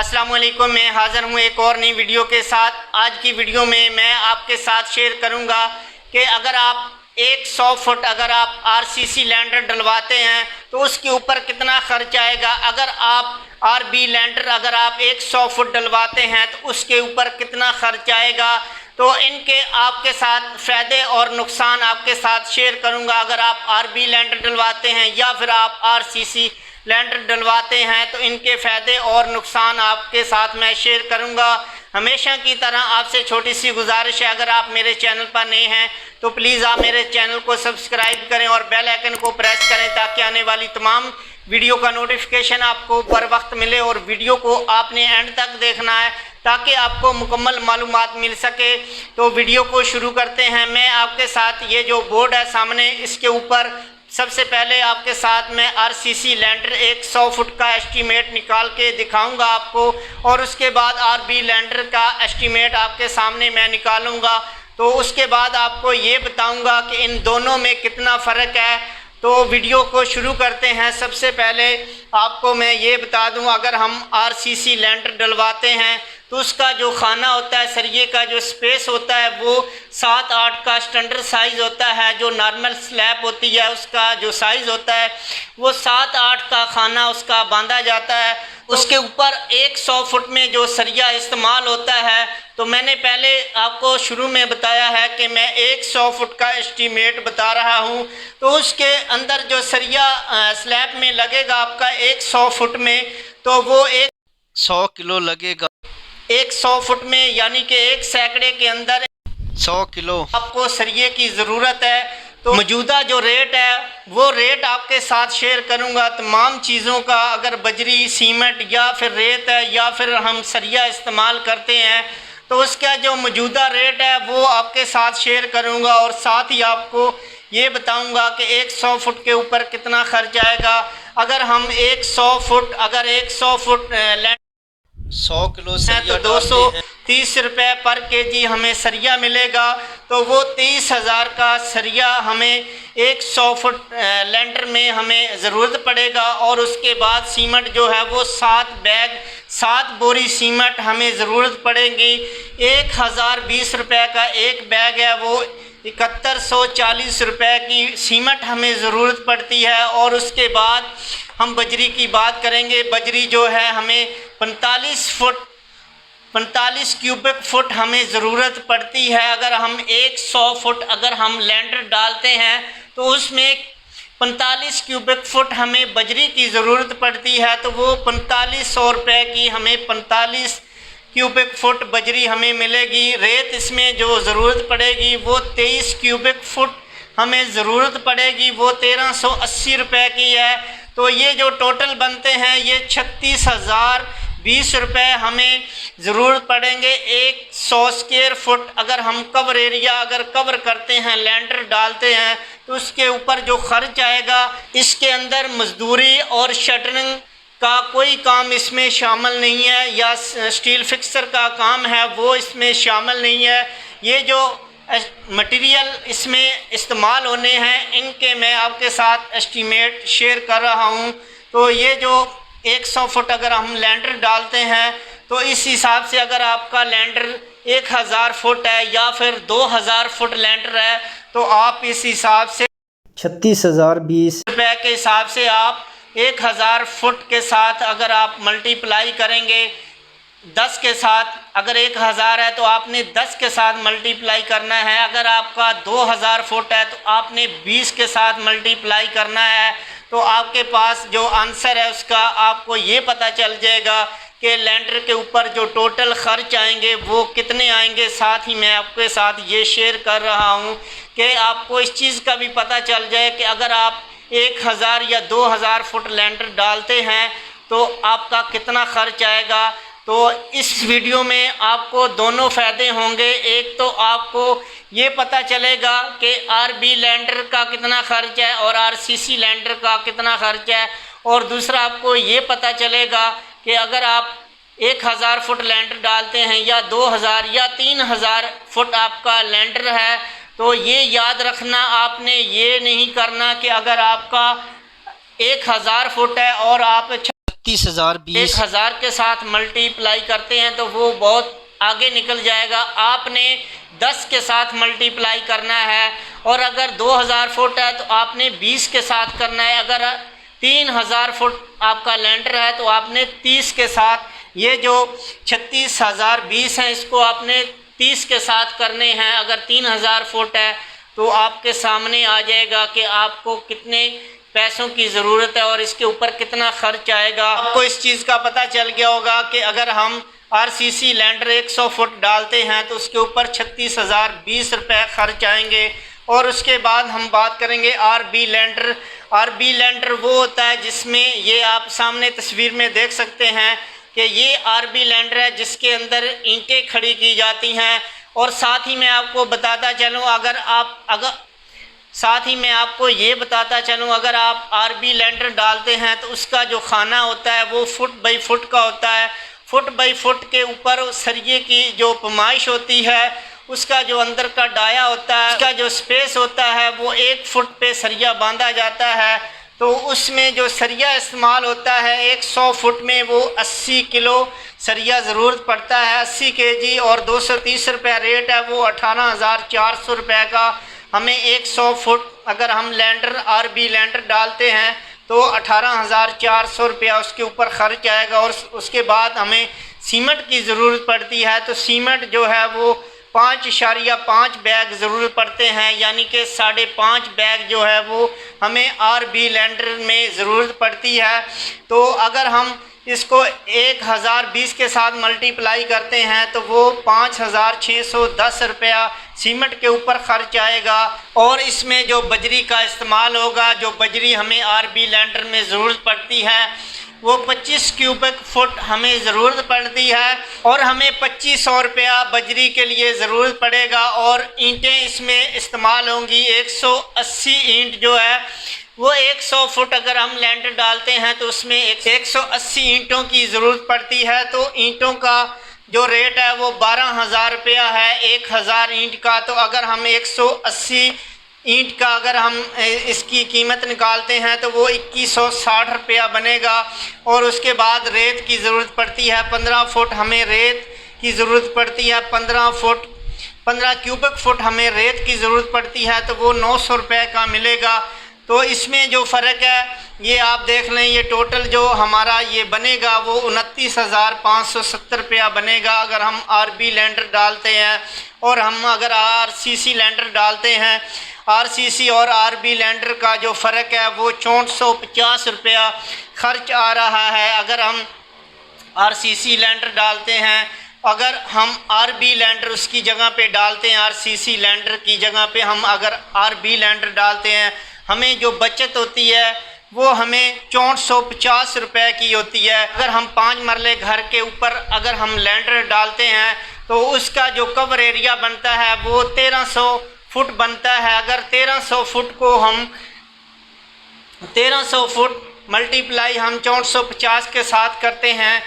अस्सलाम वालेकुम, मैं हाज़िर हूँ एक और नई वीडियो के साथ। आज की वीडियो में मैं आपके साथ शेयर करूँगा कि अगर आप 100 फुट अगर आप आरसीसी लैंडर डलवाते हैं तो उसके ऊपर कितना खर्च आएगा। अगर आप आरबी लैंडर अगर आप 100 फुट डलवाते हैं तो उसके ऊपर कितना खर्च आएगा। तो इनके आपके साथ फ़ायदे और नुकसान आपके साथ शेयर करूंगा। अगर आप आरबी लैंडर डलवाते हैं या फिर आप आरसीसी लैंडर डलवाते हैं तो इनके फ़ायदे और नुकसान आपके साथ मैं शेयर करूंगा। हमेशा की तरह आपसे छोटी सी गुजारिश है, अगर आप मेरे चैनल पर नए हैं तो प्लीज़ आप मेरे चैनल को सब्सक्राइब करें और बेल आइकन को प्रेस करें ताकि आने वाली तमाम वीडियो का नोटिफिकेशन आपको बर वक्त मिले। और वीडियो को आपने एंड तक देखना है ताकि आपको मुकम्मल मालूमात मिल सके। तो वीडियो को शुरू करते हैं। मैं आपके साथ ये जो बोर्ड है सामने, इसके ऊपर सबसे पहले आपके साथ मैं आरसीसी लैंडर 100 फुट का एस्टीमेट निकाल के दिखाऊंगा आपको, और उसके बाद आरबी लैंडर का एस्टीमेट आपके सामने मैं निकालूंगा। तो उसके बाद आपको ये बताऊंगा कि इन दोनों में कितना फ़र्क है। तो वीडियो को शुरू करते हैं। सबसे पहले आपको मैं ये बता दूं, अगर हम आरसीसी लैंडर डलवाते हैं तो उसका जो खाना होता है, सरिये का जो स्पेस होता है वो 7-8 का स्टैंडर्ड साइज़ होता है। जो नॉर्मल स्लैब होती है उसका जो साइज़ होता है वो 7-8 का खाना उसका बांधा जाता है। उसके ऊपर 100 फुट में जो सरिया इस्तेमाल होता है, तो मैंने पहले आपको शुरू में बताया है कि मैं 100 फुट का एस्टीमेट बता रहा हूं। तो उसके अंदर जो सरिया स्लैब में लगेगा आपका 100 फुट में, तो वो 100 किलो लगेगा 100 फुट में, यानी कि एक सैकड़े के अंदर 100 किलो आपको सरिये की ज़रूरत है। तो मौजूदा जो रेट है वो रेट आपके साथ शेयर करूंगा तमाम चीज़ों का। अगर बजरी, सीमेंट या फिर रेत है या फिर हम सरिया इस्तेमाल करते हैं तो उसका जो मौजूदा रेट है वो आपके साथ शेयर करूंगा। और साथ ही आपको ये बताऊंगा कि 100 फुट के ऊपर कितना खर्च आएगा। अगर हम 100 फुट 100 किलो सरिया तो 230 रुपये पर केजी हमें सरिया मिलेगा। तो वो 30,000 का सरिया हमें 100 फुट लैंडर में हमें ज़रूरत पड़ेगा। और उसके बाद सीमेंट जो है वो 7 बोरी सीमेंट हमें ज़रूरत पड़ेगी। 1020 रुपये का एक बैग है, वो 7140 रुपये की सीमेंट हमें ज़रूरत पड़ती है। और उसके बाद हम बजरी की बात करेंगे। बजरी जो है हमें 45 क्यूबिक फुट हमें ज़रूरत पड़ती है। अगर हम 100 फुट अगर हम लैंडर डालते हैं तो उसमें 45 क्यूबिक फुट हमें बजरी की ज़रूरत पड़ती है। तो वो 4500 रुपये की हमें 45 क्यूबिक फुट बजरी हमें मिलेगी। रेत इसमें जो ज़रूरत पड़ेगी वो 23 क्यूबिक फुट हमें ज़रूरत पड़ेगी, वो 1380 रुपये की है। तो ये जो टोटल बनते हैं ये 36,020 रुपये हमें ज़रूरत पड़ेंगे 100 स्क्वायर फुट। अगर हम कवर एरिया अगर कवर करते हैं, लैंडर डालते हैं, तो उसके ऊपर जो खर्च आएगा, इसके अंदर मजदूरी और शटरिंग का कोई काम इसमें शामिल नहीं है, या स्टील फिक्सर का काम है वो इसमें शामिल नहीं है। ये जो मटेरियल इसमें इस्तेमाल होने हैं इनके मैं आपके साथ एस्टीमेट शेयर कर रहा हूं। तो ये जो 100 फुट अगर हम लैंडर डालते हैं तो इस हिसाब से अगर आपका लैंडर 1000 फुट है या फिर 2000 फुट लैंडर है तो आप इस हिसाब से 36,020 रुपये के हिसाब से आप 1000 फुट के साथ अगर आप मल्टीप्लाई करेंगे 10 के साथ, अगर 1000 है तो आपने 10 के साथ मल्टीप्लाई करना है। अगर आपका 2000 फुट है तो आपने 20 के साथ मल्टीप्लाई करना है। तो आपके पास जो आंसर है उसका आपको ये पता चल जाएगा कि लैंडर के ऊपर जो टोटल ख़र्च आएंगे वो कितने आएंगे। साथ ही मैं आपके साथ ये शेयर कर रहा हूँ कि आपको इस चीज़ का भी पता चल जाए कि अगर आप 1000 या 2000 फुट लैंडर डालते हैं तो आपका कितना खर्च आएगा। तो इस वीडियो में आपको दोनों फ़ायदे होंगे। एक तो आपको ये पता चलेगा कि आरबी लैंडर का कितना खर्च है और आरसीसी लैंडर का कितना खर्च है, और दूसरा आपको ये पता चलेगा कि अगर आप 1000 फुट लैंडर डालते हैं या 2000 या 3000 फुट आपका लैंडर है, तो ये याद रखना आपने ये नहीं करना कि अगर आपका 1000 फुट है और आप 36,020 1000 के साथ मल्टीप्लाई करते हैं तो वो बहुत आगे निकल जाएगा। आपने 10 के साथ मल्टीप्लाई करना है, और अगर 2000 फुट है तो आपने 20 के साथ करना है। अगर 3000 फुट आपका लेंटर है तो आपने 30 के साथ, ये जो 36,020 हैं इसको आपने 30 के साथ करने हैं। अगर 3000 फुट है तो आपके सामने आ जाएगा कि आपको कितने पैसों की ज़रूरत है और इसके ऊपर कितना खर्च आएगा। आपको इस चीज़ का पता चल गया होगा कि अगर हम आरसीसी लैंडर 100 फुट डालते हैं तो उसके ऊपर 36,020 रुपये खर्च आएंगे। और उसके बाद हम बात करेंगे आरबी लैंडर। आरबी लैंडर वो होता है जिसमें, ये आप सामने तस्वीर में देख सकते हैं कि ये आरबी लैंडर है जिसके अंदर ईंटें खड़ी की जाती हैं। और साथ ही मैं आपको बताता चलूँ, अगर आप आरबी लैंडर डालते हैं तो उसका जो खाना होता है वो फुट बाई फुट का होता है। फुट बाई फुट के ऊपर सरिये की जो पमाइश होती है, उसका जो अंदर का डाया होता है, उसका जो स्पेस होता है वो 1 फुट पे सरिया बांधा जाता है। तो उसमें जो सरिया इस्तेमाल होता है 100 फुट में वो 80 किलो सरिया ज़रूरत पड़ता है, 80 केजी। और 230 रुपये रेट है, वो 18,400 रुपये का हमें 100 फुट अगर हम लैंडर आरबी लैंडर डालते हैं तो 18,400 रुपया उसके ऊपर खर्च आएगा। और उसके बाद हमें सीमेंट की ज़रूरत पड़ती है, तो सीमेंट जो है वो 5.5 बैग ज़रूरत पड़ते हैं, यानी कि 5.5 बैग जो है वो हमें आरबी लैंडर में ज़रूरत पड़ती है। तो अगर हम इसको 1020 के साथ मल्टीप्लाई करते हैं तो वो 5,610 रुपया सीमेंट के ऊपर खर्च आएगा। और इसमें जो बजरी का इस्तेमाल होगा, जो बजरी हमें आरबी लैंडर में ज़रूरत पड़ती है वो 25 क्यूबिक फुट हमें ज़रूरत पड़ती है। और हमें 2500 रुपया बजरी के लिए ज़रूरत पड़ेगा। और ईंटें इसमें इस्तेमाल होंगी 180 ईंट जो है वो 100 फुट अगर हम लैंडर डालते हैं तो उसमें 180 ईंटों की ज़रूरत पड़ती है। तो ईंटों का जो रेट है वो 12,000 रुपया है 1000 ईंट का। तो अगर हम 180 ईंट का अगर हम इसकी कीमत निकालते हैं तो वो 2160 रुपया बनेगा। और उसके बाद रेत की ज़रूरत पड़ती है 15 फुट, हमें रेत की ज़रूरत पड़ती है 15 क्यूबिक फुट हमें रेत की ज़रूरत पड़ती है, तो वो 900 रुपये का मिलेगा। तो इसमें जो फ़र्क है ये आप देख लें, ये टोटल जो हमारा ये बनेगा वो 29,570 रुपया बनेगा अगर हम आरबी लैंडर डालते हैं। और हम अगर आरसीसी लैंडर डालते हैं, आरसीसी और आरबी लैंडर का जो फ़र्क है वो 6450 रुपया खर्च आ रहा है अगर हम आरसीसी लैंडर डालते हैं। अगर हम आरबी लैंडर उसकी जगह पे डालते हैं, आरसीसी लैंडर की जगह पे हम अगर आरबी लैंडर डालते हैं, हमें जो बचत होती है वो हमें 6450 रुपये की होती है। अगर हम 5 मरले घर के ऊपर अगर हम लैंडर डालते हैं तो उसका जो कवर एरिया बनता है वो 1300 फुट बनता है। अगर 1300 फुट को हम 1300 फुट मल्टीप्लाई हम 6450 के साथ करते हैं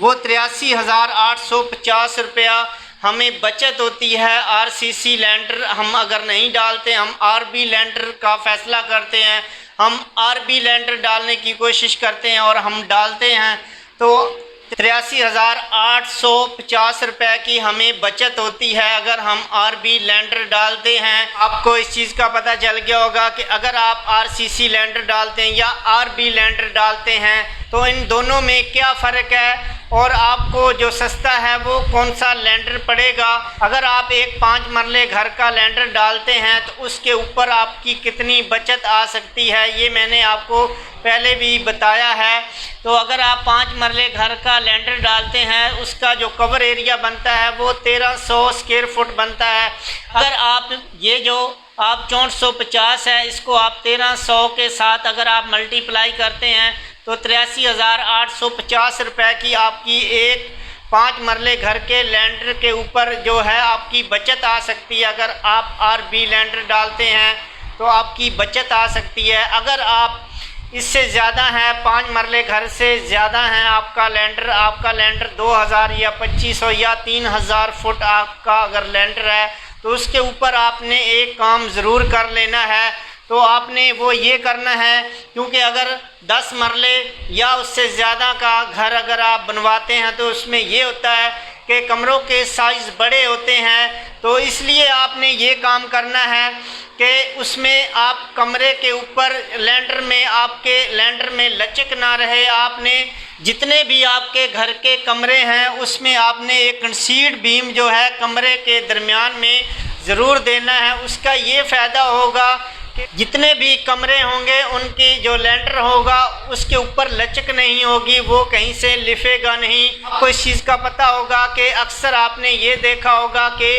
वो 83,850 रुपया हमें बचत होती है। आरसीसी लैंडर हम अगर नहीं डालते, हम आरबी लैंडर का फ़ैसला करते हैं, हम आरबी लैंडर डालने की कोशिश करते हैं और हम डालते हैं तो 83,850 रुपये की हमें बचत होती है अगर हम आरबी लैंडर डालते हैं। आपको इस चीज़ का पता चल गया होगा कि अगर आप आरसीसी लैंडर डालते हैं या आरबी लैंडर डालते हैं तो इन दोनों में क्या फ़र्क है और आपको जो सस्ता है वो कौन सा लैंडर पड़ेगा। अगर आप एक 5 मरले घर का लैंडर डालते हैं तो उसके ऊपर आपकी कितनी बचत आ सकती है, ये मैंने आपको पहले भी बताया है। तो अगर आप 5 मरले घर का लैंडर डालते हैं उसका जो कवर एरिया बनता है वो 1300 स्क्वायर फुट बनता है। अगर आप ये जो आप 6450 है इसको आप 1300 के साथ अगर आप मल्टीप्लाई करते हैं तो 83,850 रुपये की आपकी एक 5 मरले घर के लैंडर के ऊपर जो है आपकी बचत आ सकती है। अगर आप आरबी लैंडर डालते हैं तो आपकी बचत आ सकती है। अगर आप इससे ज़्यादा है, 5 मरले घर से ज़्यादा है आपका लैंडर 2000 या 2500 या 3000 फुट आपका अगर लैंडर है तो उसके ऊपर आपने एक काम ज़रूर कर लेना है। तो आपने वो ये करना है, क्योंकि अगर 10 मरले या उससे ज़्यादा का घर अगर आप बनवाते हैं तो उसमें ये होता है कि कमरों के साइज़ बड़े होते हैं। तो इसलिए आपने ये काम करना है कि उसमें आप कमरे के ऊपर लैंडर में, आपके लैंडर में लचक ना रहे। आपने जितने भी आपके घर के कमरे हैं उसमें आपने एक कंसीड बीम जो है कमरे के दरमियान में ज़रूर देना है। उसका ये फ़ायदा होगा कि जितने भी कमरे होंगे उनकी जो लैंडर होगा उसके ऊपर लचक नहीं होगी, वो कहीं से लिफेगा नहीं। आपको इस चीज़ का पता होगा कि अक्सर आपने ये देखा होगा कि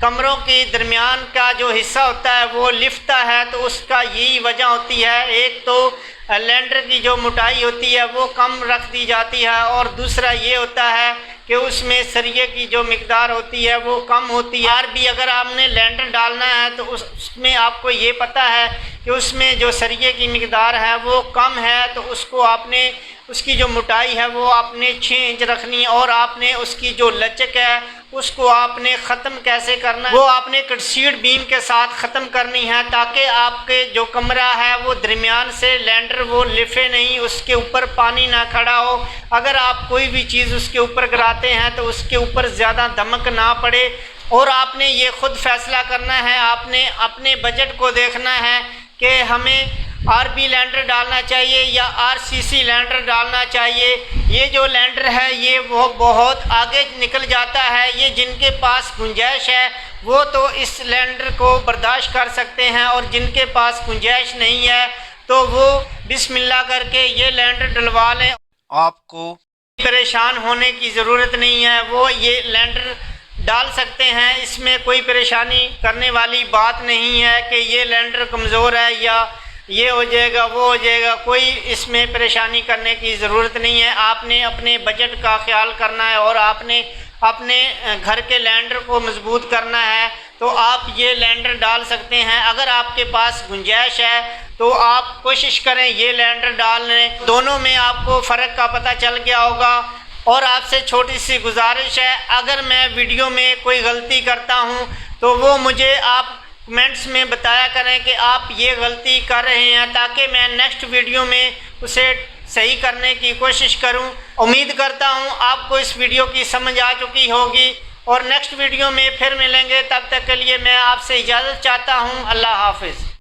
कमरों के दरमियान का जो हिस्सा होता है वो लिफ्टता है, तो उसका यही वजह होती है। एक तो लैंडर की जो मोटाई होती है वो कम रख दी जाती है, और दूसरा ये होता है कि उसमें सरिये की जो मिकदार होती है वो कम होती है। यार भी अगर आपने लैंडर डालना है तो उसमें आपको ये पता है कि उसमें जो सरिये की मिकदार है वो कम है, तो उसको आपने, उसकी जो मोटाई है वो आपने 6 इंच रखनी है, और आपने उसकी जो लचक है उसको आपने ख़त्म कैसे करना है, वो आपने कंसीड बीम के साथ ख़त्म करनी है, ताकि आपके जो कमरा है वो दरमियान से लैंडर वो लिफे नहीं, उसके ऊपर पानी ना खड़ा हो। अगर आप कोई भी चीज़ उसके ऊपर गिराते हैं तो उसके ऊपर ज़्यादा दमक ना पड़े। और आपने ये ख़ुद फैसला करना है, आपने अपने बजट को देखना है कि हमें आरबी लैंडर डालना चाहिए या आरसीसी लैंडर डालना चाहिए। ये जो लैंडर है ये वो बहुत आगे निकल जाता है। ये जिनके पास गुंजाइश है वो तो इस लैंडर को बर्दाश्त कर सकते हैं, और जिनके पास गुंजाइश नहीं है तो वो बिस्मिल्लाह करके ये लैंडर डलवा लें। आपको परेशान होने की ज़रूरत नहीं है, वो ये लैंडर डाल सकते हैं। इसमें कोई परेशानी करने वाली बात नहीं है कि ये लैंडर कमज़ोर है या ये हो जाएगा वो हो जाएगा, कोई इसमें परेशानी करने की ज़रूरत नहीं है। आपने अपने बजट का ख्याल करना है और आपने अपने घर के लैंडर को मजबूत करना है, तो आप ये लैंडर डाल सकते हैं। अगर आपके पास गुंजाइश है तो आप कोशिश करें ये लैंडर डाल लें, दोनों में आपको फ़र्क का पता चल गया होगा। और आपसे छोटी सी गुजारिश है, अगर मैं वीडियो में कोई गलती करता हूँ तो वो मुझे आप कमेंट्स में बताया करें कि आप ये गलती कर रहे हैं, ताकि मैं नेक्स्ट वीडियो में उसे सही करने की कोशिश करूं। उम्मीद करता हूं आपको इस वीडियो की समझ आ चुकी होगी, और नेक्स्ट वीडियो में फिर मिलेंगे। तब तक के लिए मैं आपसे इजाज़त चाहता हूं। अल्लाह हाफ़िज़।